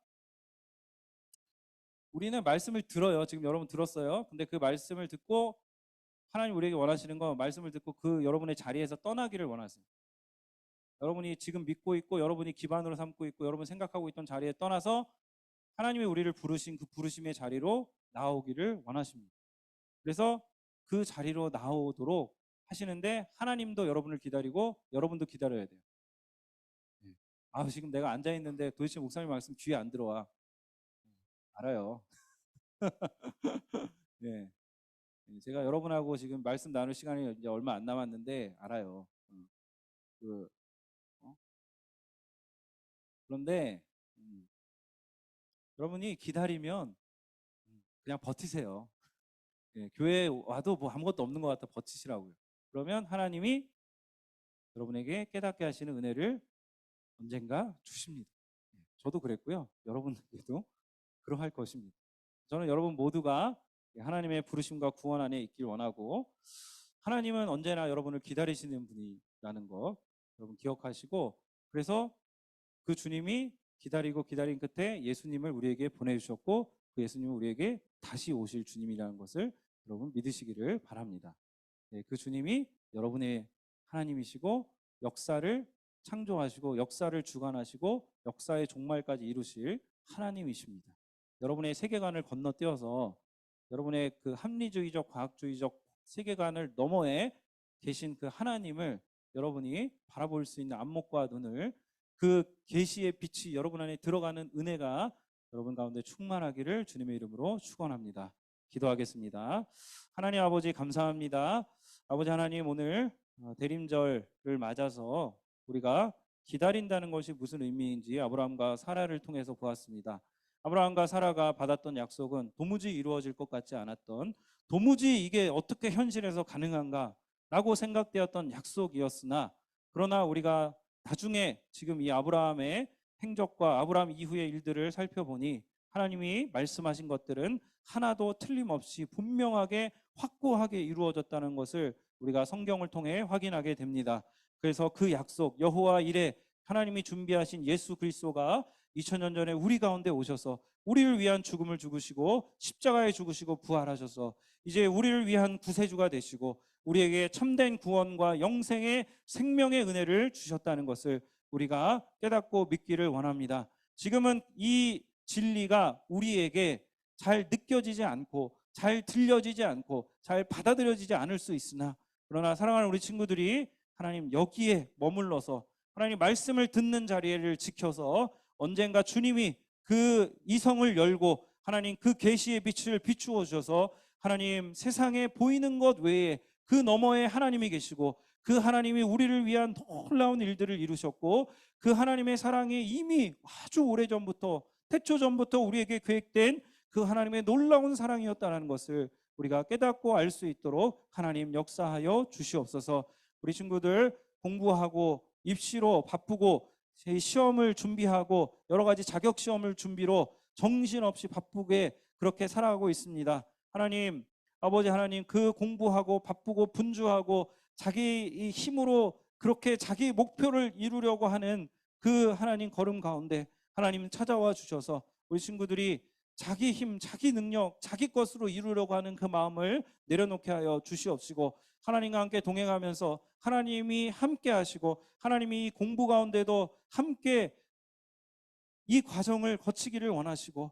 우리는 말씀을 들어요. 지금 여러분 들었어요. 근데 그 말씀을 듣고 하나님 우리에게 원하시는 건 말씀을 듣고 그 여러분의 자리에서 떠나기를 원하세요. 여러분이 지금 믿고 있고 여러분이 기반으로 삼고 있고 여러분 생각하고 있던 자리에 떠나서 하나님이 우리를 부르신 그 부르심의 자리로 나오기를 원하십니다. 그래서 그 자리로 나오도록 하시는데 하나님도 여러분을 기다리고 여러분도 기다려야 돼요. 지금 내가 앉아 있는데 도대체 목사님 말씀 귀에 안 들어와. 알아요. 네. 제가 여러분하고 지금 말씀 나눌 시간이 이제 얼마 안 남았는데 알아요. 그런데 여러분이 기다리면 그냥 버티세요. 교회에 와도 뭐 아무것도 없는 것 같아 버티시라고요. 그러면 하나님이 여러분에게 깨닫게 하시는 은혜를 언젠가 주십니다. 저도 그랬고요. 여러분에게도 그러할 것입니다. 저는 여러분 모두가 하나님의 부르심과 구원 안에 있길 원하고 하나님은 언제나 여러분을 기다리시는 분이라는 거 여러분 기억하시고 그래서 그 주님이 기다리고 기다린 끝에 예수님을 우리에게 보내주셨고 그 예수님은 우리에게 다시 오실 주님이라는 것을 여러분 믿으시기를 바랍니다. 그 주님이 여러분의 하나님이시고 역사를 창조하시고 역사를 주관하시고 역사의 종말까지 이루실 하나님이십니다. 여러분의 세계관을 건너뛰어서 여러분의 그 합리주의적 과학주의적 세계관을 너머에 계신 그 하나님을 여러분이 바라볼 수 있는 안목과 눈을 그 계시의 빛이 여러분 안에 들어가는 은혜가 여러분 가운데 충만하기를 주님의 이름으로 축원합니다. 기도하겠습니다. 하나님 아버지 감사합니다. 아버지 하나님 오늘 대림절을 맞아서 우리가 기다린다는 것이 무슨 의미인지 아브라함과 사라를 통해서 보았습니다. 아브라함과 사라가 받았던 약속은 도무지 이루어질 것 같지 않았던 도무지 이게 어떻게 현실에서 가능한가 라고 생각되었던 약속이었으나 그러나 우리가 나중에 지금 이 아브라함의 행적과 아브라함 이후의 일들을 살펴보니 하나님이 말씀하신 것들은 하나도 틀림없이 분명하게 확고하게 이루어졌다는 것을 우리가 성경을 통해 확인하게 됩니다. 그래서 그 약속 여호와 이레 하나님이 준비하신 예수 그리스도가 2000년 전에 우리 가운데 오셔서 우리를 위한 죽음을 죽으시고 십자가에 죽으시고 부활하셔서 이제 우리를 위한 구세주가 되시고 우리에게 참된 구원과 영생의 생명의 은혜를 주셨다는 것을 우리가 깨닫고 믿기를 원합니다. 지금은 이 진리가 우리에게 잘 느껴지지 않고 잘 들려지지 않고 잘 받아들여지지 않을 수 있으나 그러나 사랑하는 우리 친구들이 하나님 여기에 머물러서 하나님 말씀을 듣는 자리를 지켜서 언젠가 주님이 그 이성을 열고 하나님 그 계시의 빛을 비추어 주셔서 하나님 세상에 보이는 것 외에 그 너머에 하나님이 계시고 그 하나님이 우리를 위한 놀라운 일들을 이루셨고 그 하나님의 사랑이 이미 아주 오래전부터 태초전부터 우리에게 계획된 그 하나님의 놀라운 사랑이었다는 것을 우리가 깨닫고 알 수 있도록 하나님 역사하여 주시옵소서. 우리 친구들 공부하고 입시로 바쁘고 시험을 준비하고 여러 가지 자격 시험을 준비로 정신없이 바쁘게 그렇게 살아가고 있습니다. 하나님 아버지 하나님 그 공부하고 바쁘고 분주하고 자기 힘으로 그렇게 자기 목표를 이루려고 하는 그 하나님 걸음 가운데 하나님 찾아와 주셔서 우리 친구들이 자기 힘, 자기 능력, 자기 것으로 이루려고 하는 그 마음을 내려놓게 하여 주시옵시고 하나님과 함께 동행하면서 하나님이 함께 하시고 하나님이 이 공부 가운데도 함께 이 과정을 거치기를 원하시고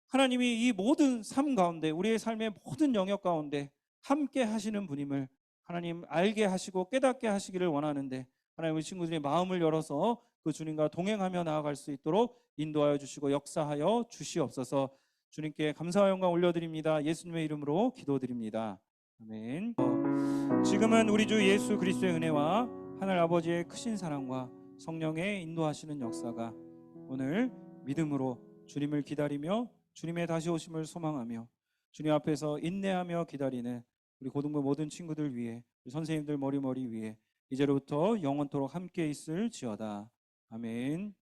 하나님이 이 모든 삶 가운데 우리의 삶의 모든 영역 가운데 함께 하시는 분임을 하나님 알게 하시고 깨닫게 하시기를 원하는데 하나님 우리 친구들의 마음을 열어서 그 주님과 동행하며 나아갈 수 있도록 인도하여 주시고 역사하여 주시옵소서. 주님께 감사와 영광 올려드립니다. 예수님의 이름으로 기도드립니다. 아멘. 지금은 우리 주 예수 그리스도의 은혜와 하늘 아버지의 크신 사랑과 성령의 인도하시는 역사가 오늘 믿음으로 주님을 기다리며 주님의 다시 오심을 소망하며 주님 앞에서 인내하며 기다리는 우리 고등부 모든 친구들 위해, 우리 선생님들 머리 위에 이제로부터 영원토록 함께 있을지어다. 아멘.